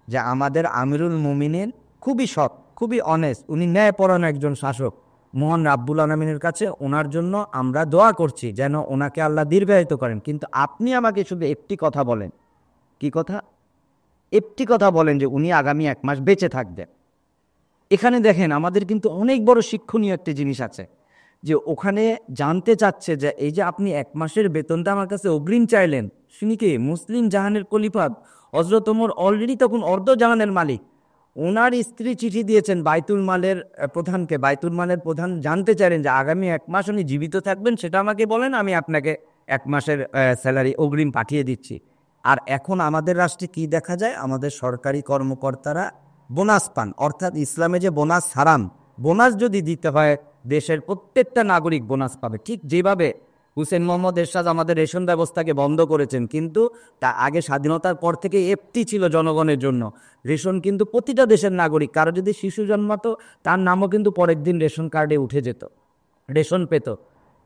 যে আমাদের আমিরুল মুমিনিন খুবই সৎ, খুবই অনেস্ট, উনি ন্যায়পরায়ণ একজন শাসক। মহান রাব্বুল আলামিনের কাছে ওনার জন্য আমরা দোয়া করছি যেন ওনাকে আল্লাহ দীর্ঘায়িত করেন। কিন্তু আপনি আমাকে শুধু একটি কথা বলেন। কি কথা? একটি কথা বলেন যে উনি আগামী 1 মাস বেঁচে থাকবেন। এখানে দেখেন আমাদের কিন্তু অনেক বড় শিক্ষণীয় একটি জিনিস আছে, যে ওখানে জানতে চাচ্ছে যে এই যে আপনি 1 মাসের বেতনটা আমার কাছে অগ্রিম চাইলেন, শুনি কি মুসলিম জাহানের খলিফা হযরত ওমর অলরেডি তখন অর্ধ জাহানের মালিক, ওনার স্ত্রী চিঠি দিয়েছেন বাইতুল মালের প্রধানকে। বাইতুল মালের প্রধান জানতে চাইলেন যে আগামী 1 মাস উনি জীবিত থাকবেন, সেটা আমাকে বলেন, আমি আপনাকে 1 মাসের স্যালারি অগ্রিম পাঠিয়ে দিচ্ছি। আর এখন আমাদের রাষ্ট্রে কি দেখা যায়, আমাদের সরকারি কর্মকর্তারা বোনাস পান, অর্থাৎ ইসলামে যে বোনাস হারাম, বোনাস যদি দিতে হয় দেশের প্রত্যেকটা নাগরিক বোনাস পাবে। ঠিক যেভাবে হুসেন মোহাম্মদ এরশাদ আমাদের রেশন ব্যবস্থাকে বন্ধ করেছেন, কিন্তু তা আগে স্বাধীনতার পর থেকে এফটি ছিল জনগণের জন্য। রেশন কিন্তু প্রতিটা দেশের নাগরিক, কারো যদি শিশু জন্মাতো তার নামও কিন্তু পরের দিন রেশন কার্ডে উঠে যেত, রেশন পেত।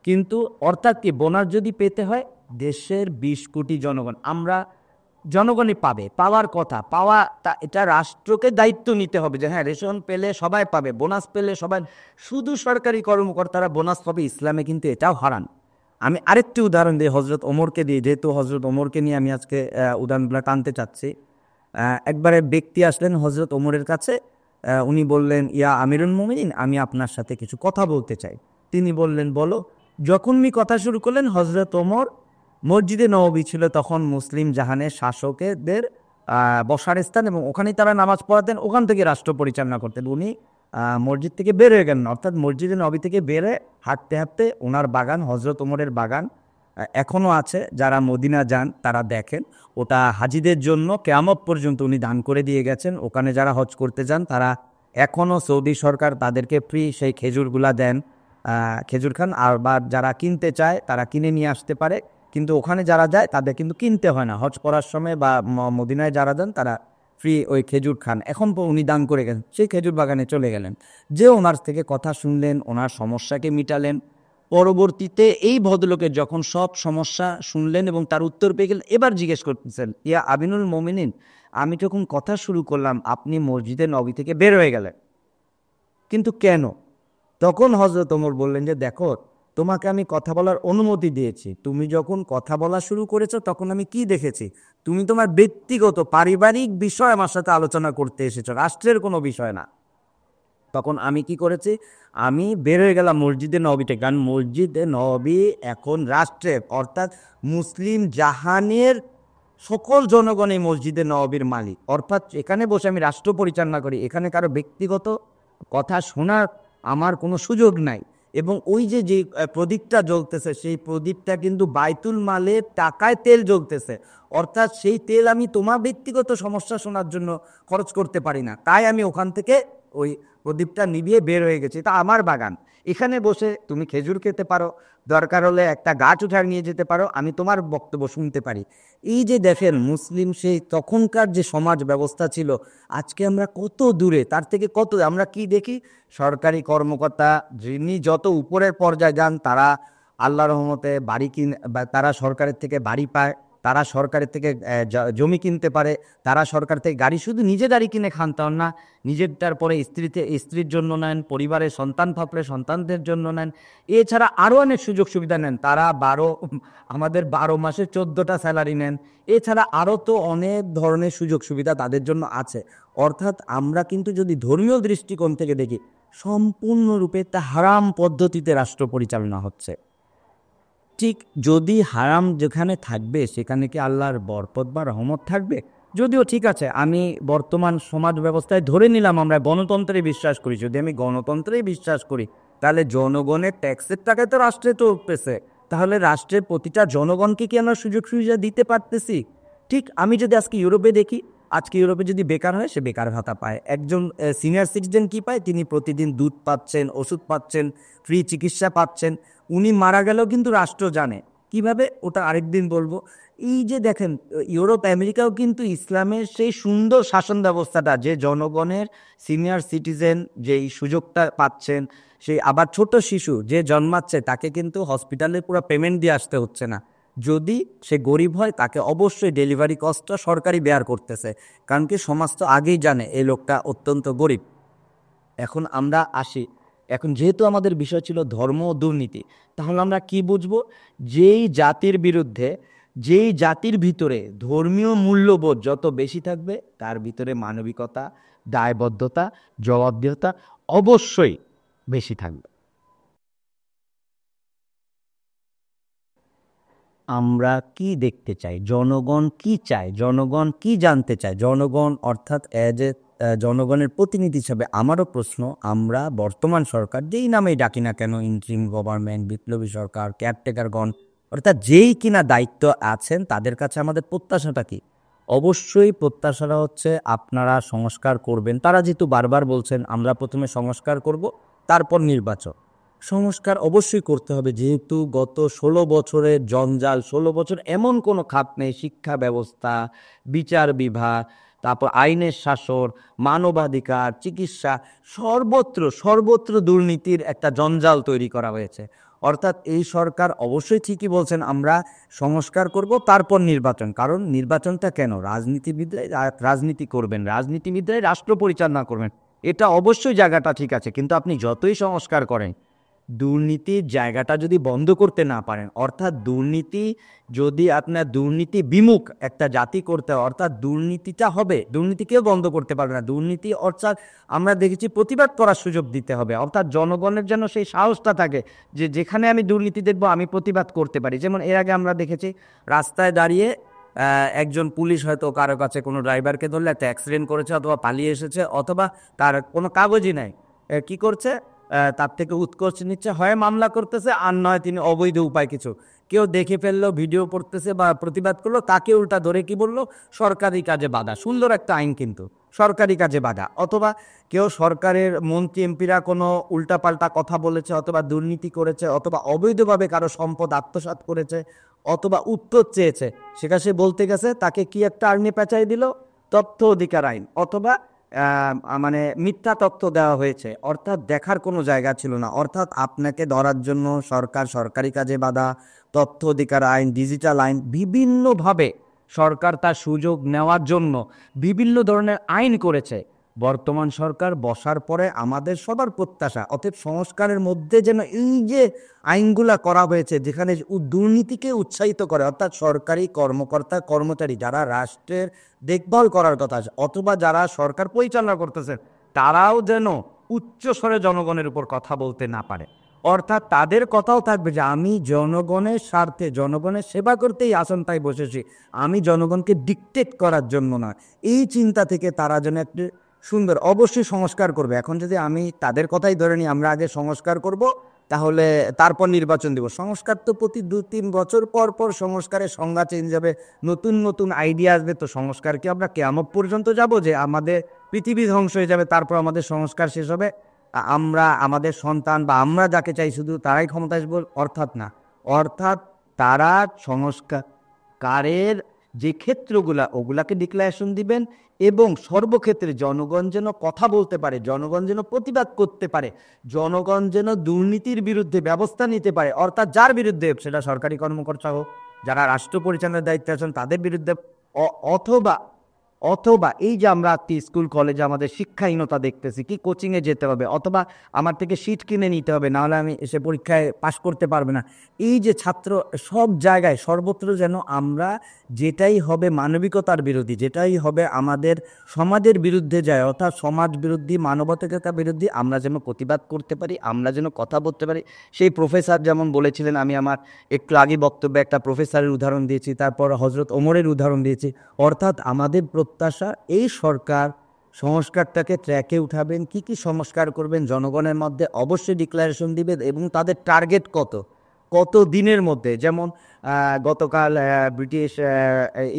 কিন্তু অর্থাৎ কি, বোনাস যদি পেতে হয় দেশের 20 কোটি জনগণ, আমরা জনগণই পাবে, পাওয়ার কথা, পাওয়া এটা রাষ্ট্রকে দায়িত্ব নিতে হবে যে হ্যাঁ রেশন পেলে সবাই পাবে, বোনাস পেলে সবাই, শুধু সরকারি কর্মকর্তারা বোনাস পাবে, ইসলামে কিন্তু এটাও হারাম। আমি আরেকটি উদাহরণ দিই হজরত ওমরকে দিয়ে, যেহেতু হজরত ওমরকে নিয়ে আমি আজকে উদাহরণগুলো টানতে চাচ্ছি। একবারে ব্যক্তি আসলেন হজরত ওমরের কাছে, উনি বললেন, ইয়া আমিরুল মুমিনিন, আমি আপনার সাথে কিছু কথা বলতে চাই। তিনি বললেন, বলো। যখন উনি কথা শুরু করলেন, হজরত ওমর, মসজিদে নববী ছিল তখন মুসলিম জাহানের শাসকেদের বসার স্থান, এবং ওখানেই তারা নামাজ পড়াতেন, ওখান থেকে রাষ্ট্র পরিচালনা করতেন। উনি মসজিদ থেকে বের হয়ে গেলেন, অর্থাৎ মসজিদে নবী থেকে বেরে হাঁটতে হাঁটতে ওনার বাগান, হজরত ওমরের বাগান এখনও আছে। যারা মদিনা যান তারা দেখেন, ওটা হাজিদের জন্য কেয়ামত পর্যন্ত উনি দান করে দিয়ে গেছেন। ওখানে যারা হজ করতে যান তারা এখনও, সৌদি সরকার তাদেরকে ফ্রি সেই খেজুরগুলা দেন, খেজুর খান। আর বা যারা কিনতে চায় তারা কিনে নিয়ে আসতে পারে, কিন্তু ওখানে যারা যায় তাদের কিন্তু কিনতে হয় না। হজ করার সময় বা মদিনায় যারা যান তারা ফ্রি ওই খেজুর খান। এখন উনি দান করে গেলেন, সেই খেজুর বাগানে চলে গেলেন, যে ওনার থেকে কথা শুনলেন, ওনার সমস্যাকে মিটালেন। পরবর্তীতে এই ভদ্রলোকের যখন সব সমস্যা শুনলেন এবং তার উত্তর পেয়ে গেলেন, এবার জিজ্ঞেস করতেছেন, ইয়া আমিনুল মুমিনিন, আমি যখন কথা শুরু করলাম আপনি মসজিদে নবী থেকে বের হয়ে গেলেন, কিন্তু কেন? তখন হজরত ওমর বললেন যে দেখো, তোমাকে আমি কথা বলার অনুমতি দিয়েছি, তুমি যখন কথা বলা শুরু করেছো তখন আমি কি দেখেছি, তুমি তোমার ব্যক্তিগত পারিবারিক বিষয় আমার সাথে আলোচনা করতে এসেছো, রাষ্ট্রের কোনো বিষয় না। তখন আমি কি করেছি, আমি বের হয়ে গেলাম মসজিদে নবীতে, কারণ মসজিদে নবী এখন রাষ্ট্রের, অর্থাৎ মুসলিম জাহানের সকল জনগণ এই মসজিদে নবীর মালিক, অর্থাৎ এখানে বসে আমি রাষ্ট্র পরিচালনা করি, এখানে কারো ব্যক্তিগত কথা শোনার আমার কোনো সুযোগ নাই। এবং ওই যে যে প্রদীপটা জ্বলতেছে, সেই প্রদীপটা কিন্তু বাইতুল মালের টাকায় তেল জ্বলতেছে, অর্থাৎ সেই তেল আমি তোমার ব্যক্তিগত সমস্যা শোনার জন্য খরচ করতে পারি না। তাই আমি ওখান থেকে ওই প্রদীপটা নিভিয়ে বের হয়ে গেছি। এটা আমার বাগান, এখানে বসে তুমি খেজুর খেতে পারো, দরকার হলে একটা গাছ উঠার নিয়ে যেতে পারো, আমি তোমার বক্তব্য শুনতে পারি। এই যে দেখেন মুসলিম সেই তখনকার যে সমাজ ব্যবস্থা ছিল, আজকে আমরা কত দূরে, তার থেকে কত আমরা কি দেখি, সরকারি কর্মকর্তা যিনি যত উপরের পর্যায়ে যান তারা আল্লাহর রহমতে বাড়ি তারা সরকারের থেকে বাড়ি পায়, তারা সরকারের থেকে জমি কিনতে পারে, তারা সরকার থেকে গাড়ি, শুধু নিজে গাড়ি কিনে খান তাও না, নিজেরটার পরে স্ত্রীর জন্য নেন, পরিবারের সন্তান থাকলে সন্তানদের জন্য নেন, এছাড়া আরও অনেক সুযোগ সুবিধা নেন। তারা আমাদের 12 মাসে 14টা স্যালারি নেন, এছাড়া আরও তো অনেক ধরনের সুযোগ সুবিধা তাদের জন্য আছে। অর্থাৎ আমরা কিন্তু যদি ধর্মীয় দৃষ্টিকোণ থেকে দেখি, সম্পূর্ণরূপে তা হারাম পদ্ধতিতে রাষ্ট্র পরিচালনা হচ্ছে। ঠিক যদি হারাম যেখানে থাকবে সেখানে কি আল্লাহর বরকত বা রহমত থাকবে? যদিও ঠিক আছে, আমি বর্তমান সমাজ ব্যবস্থায় ধরে নিলাম আমরা গণতন্ত্রে বিশ্বাস করি, যদি আমি গণতন্ত্রেই বিশ্বাস করি তাহলে জনগণের ট্যাক্সের টাকায় তো রাষ্ট্রে তো উঠতেছে, তাহলে রাষ্ট্রের প্রতিটা জনগণকে কি আমরা সুযোগ সুবিধা দিতে পারতেছি? ঠিক আমি যদি আজকে ইউরোপে দেখি, আজকে ইউরোপে যদি বেকার হয় সে বেকার ভাতা পায়, একজন সিনিয়র সিটিজেন কি পায়, তিনি প্রতিদিন দুধ পাচ্ছেন, ওষুধ পাচ্ছেন, ফ্রি চিকিৎসা পাচ্ছেন। উনি মারা গেলেও কিন্তু রাষ্ট্র জানে কিভাবে, ওটা আরেকদিন বলবো। এই যে দেখেন ইউরোপ আমেরিকাও কিন্তু ইসলামের সেই সুন্দর শাসন ব্যবস্থাটা, যে জনগণের সিনিয়র সিটিজেন যেই সুযোগটা পাচ্ছেন, সেই আবার ছোট শিশু যে জন্মাচ্ছে তাকে কিন্তু হসপিটালে পুরো পেমেন্ট দিয়ে আসতে হচ্ছে না, যদি সে গরিব হয় তাকে অবশ্যই ডেলিভারি কস্টটা সরকারি বেয়ার করতেছে, কারণ কি সমাজ তো আগেই জানে এই লোকটা অত্যন্ত গরিব। এখন আমরা আসি, এখন যেহেতু আমাদের বিষয় ছিল ধর্ম ও দুর্নীতি, তাহলে আমরা কি বুঝবো, যেই জাতির বিরুদ্ধে, যেই জাতির ভিতরে ধর্মীয় মূল্যবোধ যত বেশি থাকবে তার ভিতরে মানবিকতা, দায়বদ্ধতা, জবাবদিহিতা অবশ্যই বেশি থাকবে। আমরা কি দেখতে চাই, জনগণ কি চায়, জনগণ কি জানতে চায়, জনগণ অর্থাৎ এজ এ জনগণের প্রতিনিধি হিসাবে আমারও প্রশ্ন, আমরা বর্তমান সরকার যেই নামেই ডাকি না কেন, ইন্টারিম গভর্নমেন্ট, বিপ্লবী সরকার, কেয়ারটেকারগণ, অর্থাৎ যেই কিনা দায়িত্ব আছেন তাদের কাছে আমাদের প্রত্যাশাটা কি? অবশ্যই প্রত্যাশাটা হচ্ছে আপনারা সংস্কার করবেন। তারা যেহেতু বারবার বলছেন আমরা প্রথমে সংস্কার করব তারপর নির্বাচন, সংস্কার অবশ্যই করতে হবে, যেহেতু গত 16 বছরের জঞ্জাল, 16 বছর এমন কোনো খাত নেই, শিক্ষা ব্যবস্থা, বিচার বিভাগ, তারপর আইনের শাসন, মানবাধিকার, চিকিৎসা, সর্বত্র সর্বত্র দুর্নীতির একটা জঞ্জাল তৈরি করা হয়েছে। অর্থাৎ এই সরকার অবশ্যই ঠিকই বলছেন আমরা সংস্কার করব তারপর নির্বাচন, কারণ নির্বাচনটা কেন, রাজনীতিবিদরাই রাজনীতি করবেন, রাজনীতিবিদরাই রাষ্ট্র পরিচালনা করবেন, এটা অবশ্যই জায়গাটা ঠিক আছে। কিন্তু আপনি যতই সংস্কার করেন, দুর্নীতির জায়গাটা যদি বন্ধ করতে না পারেন, অর্থাৎ দুর্নীতি যদি আপনার দুর্নীতি বিমুখ একটা জাতি করতে হয়, অর্থাৎ দুর্নীতিটা হবে, দুর্নীতিকেও বন্ধ করতে পারবে না, দুর্নীতি অর্থাৎ আমরা দেখেছি প্রতিবাদ করার সুযোগ দিতে হবে, অর্থাৎ জনগণের যেন সেই সাহসটা থাকে যে যেখানে আমি দুর্নীতি দেখবো আমি প্রতিবাদ করতে পারি। যেমন এর আগে আমরা দেখেছি রাস্তায় দাঁড়িয়ে একজন পুলিশ হয়তো কারো কাছে কোনো ড্রাইভারকে ধরলে একটা অ্যাক্সিডেন্ট করেছে অথবা পালিয়ে এসেছে অথবা তার কোনো কাগজই নাই, কি করছে, তার থেকে উৎকর্ষ নিচ্ছে, হয় মামলা করতেছে আর নয় তিনি অবৈধ উপায় কিছু কেউ দেখে ফেললো, ভিডিও করতেছে বা প্রতিবাদ করলো, তাকে উল্টা ধরে কি বললো, সরকারি কাজে বাধা। সুন্দর একটা আইন, কিন্তু সরকারি কাজে বাধা। অথবা কেউ সরকারের মন্ত্রী এমপিরা কোনো উল্টাপাল্টা কথা বলেছে অথবা দুর্নীতি করেছে অথবা অবৈধভাবে কারো সম্পদ আত্মসাৎ করেছে অথবা উত্তর চেয়েছে, সেটা সে বলতে গেছে, তাকে কি একটা আইনে পেঁচাই দিল, তথ্য অধিকার আইন, অথবা মানে মিথ্যা তথ্য দেওয়া হয়েছে, অর্থাৎ দেখার কোনো জায়গা ছিল না। অর্থাৎ আপনাকে ধরার জন্য সরকার সরকারি কাজে বাধা, তথ্য অধিকার আইন, ডিজিটাল আইন, বিভিন্নভাবে সরকার তার সুযোগ নেওয়ার জন্য বিভিন্ন ধরনের আইন করেছে। বর্তমান সরকার বসার পরে আমাদের সবার প্রত্যাশা, অতএব সংস্কারের মধ্যে যেন এই যে আইনগুলা করা হয়েছে যেখানে দুর্নীতিকে উৎসাহিত করে, অর্থাৎ সরকারি কর্মকর্তা কর্মচারী যারা রাষ্ট্রের দেখভাল করার কথা আছে অথবা যারা সরকার পরিচালনা করতেছে, তারাও যেন উচ্চস্বরে জনগণের উপর কথা বলতে না পারে। অর্থাৎ তাদের কথাও থাকবে যে আমি জনগণের স্বার্থে জনগণের সেবা করতেই আসনটায় বসেছি, আমি জনগণকে ডিকটেট করার জন্য না। এই চিন্তা থেকে তারা যেন একটু সুন্দর, অবশ্যই সংস্কার করবে। এখন যদি আমি তাদের কথাই ধরে নিই আমরা আগে সংস্কার করব তাহলে তারপর নির্বাচন দিব, সংস্কার তো প্রতি 2-3 বছর পর পর সংস্কারের সংজ্ঞা চেঞ্জ হবে, নতুন নতুন আইডিয়া আসবে। তো সংস্কার কি আমরা কিয়ামত পর্যন্ত যাব যে আমাদের পৃথিবী ধ্বংস হয়ে যাবে তারপর আমাদের সংস্কার শেষ হবে, আমরা আমাদের সন্তান বা আমরা যাকে চাই শুধু তারাই ক্ষমতা আসবে? অর্থাৎ না, অর্থাৎ তারা সংস্কারের যে ক্ষেত্রগুলা ওগুলাকে ডিক্লারেশন দিবেন এবং সর্বক্ষেত্রে জনগণ যেন কথা বলতে পারে, জনগণ যেন প্রতিবাদ করতে পারে, জনগণ যেন দুর্নীতির বিরুদ্ধে ব্যবস্থা নিতে পারে, অর্থাৎ যার বিরুদ্ধে, সেটা সরকারি কর্মকর্তা হোক, যারা রাষ্ট্র পরিচালনার দায়িত্বে আছেন তাদের বিরুদ্ধে, অথবা অথবা এই যে আমরা স্কুল কলেজে আমাদের শিক্ষাহীনতা দেখতেছি, কি কোচিংয়ে যেতে হবে অথবা আমার থেকে সিট কিনে নিতে হবে, নাহলে আমি এসে পরীক্ষায় পাশ করতে পারবে না, এই যে ছাত্র, সব জায়গায় সর্বত্র যেন আমরা যেটাই হবে মানবিকতার বিরোধী, যেটাই হবে আমাদের সমাজের বিরুদ্ধে যায়, অর্থাৎ সমাজ বিরোধী মানবাধিকার বিরোধী, আমরা যেন প্রতিবাদ করতে পারি, আমরা যেন কথা বলতে পারি। সেই প্রফেসর যেমন বলেছিলেন, আমি আমার একটু আগে বক্তব্যে একটা প্রফেসরের উদাহরণ দিয়েছি, তারপর হজরত ওমরের উদাহরণ দিয়েছি। অর্থাৎ আমাদের প্রত্যাশা এই সরকার সংস্কারটাকে ট্র্যাকে উঠাবেন, কি কি সংস্কার করবেন জনগণের মধ্যে অবশ্যই ডিক্লারেশন দিবেন এবং তাদের টার্গেট কত দিনের মধ্যে। যেমন গতকাল ব্রিটিশ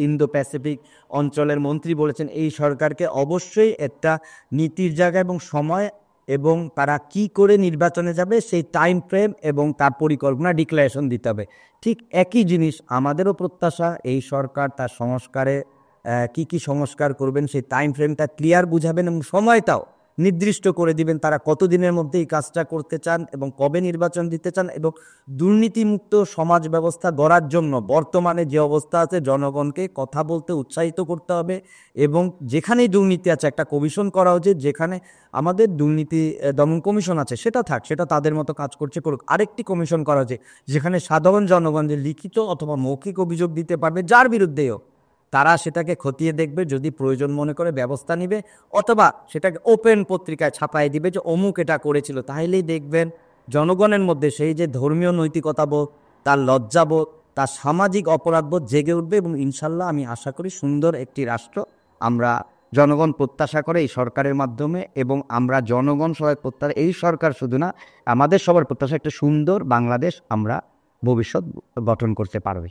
ইন্দো প্যাসিফিক অঞ্চলের মন্ত্রী বলেছেন এই সরকারকে অবশ্যই একটা নীতির জায়গা এবং সময় এবং তারা কি করে নির্বাচনে যাবে সেই টাইম ফ্রেম এবং তার পরিকল্পনা ডিক্লারেশন দিতে হবে। ঠিক একই জিনিস আমাদেরও প্রত্যাশা, এই সরকার তার সংস্কারে কি কি সংস্কার করবেন সেই টাইম ফ্রেমটা ক্লিয়ার বুঝাবেন এবং সময়টাও নির্দিষ্ট করে দিবেন, তারা কতদিনের মধ্যে এই কাজটা করতে চান এবং কবে নির্বাচন দিতে চান। এবং দুর্নীতিমুক্ত সমাজ ব্যবস্থা গড়ার জন্য বর্তমানে যে অবস্থা আছে জনগণকে কথা বলতে উৎসাহিত করতে হবে এবং যেখানেই দুর্নীতি আছে একটা কমিশন করা উচিত, যেখানে আমাদের দুর্নীতি দমন কমিশন আছে সেটা থাক, সেটা তাদের মতো কাজ করছে করুক, আরেকটি কমিশন করা উচিত যেখানে সাধারণ জনগণ যে লিখিত অথবা মৌখিক অভিযোগ দিতে পারবে যার বিরুদ্ধেও, তারা সেটাকে খতিয়ে দেখবে, যদি প্রয়োজন মনে করে ব্যবস্থা নিবে অথবা সেটাকে ওপেন পত্রিকায় ছাপাই দিবে যে অমুক এটা করেছিল। তাহলেই দেখবেন জনগণের মধ্যে সেই যে ধর্মীয় নৈতিকতাবোধ, তার লজ্জাবোধ, তার সামাজিক অপরাধবোধ জেগে উঠবে এবং ইনশাল্লাহ আমি আশা করি সুন্দর একটি রাষ্ট্র আমরা জনগণ প্রত্যাশা করে এই সরকারের মাধ্যমে, এবং আমরা জনগণ সবাই প্রত্যাশা, এই সরকার শুধু না আমাদের সবার প্রত্যাশা একটা সুন্দর বাংলাদেশ আমরা ভবিষ্যৎ গঠন করতে পারবে।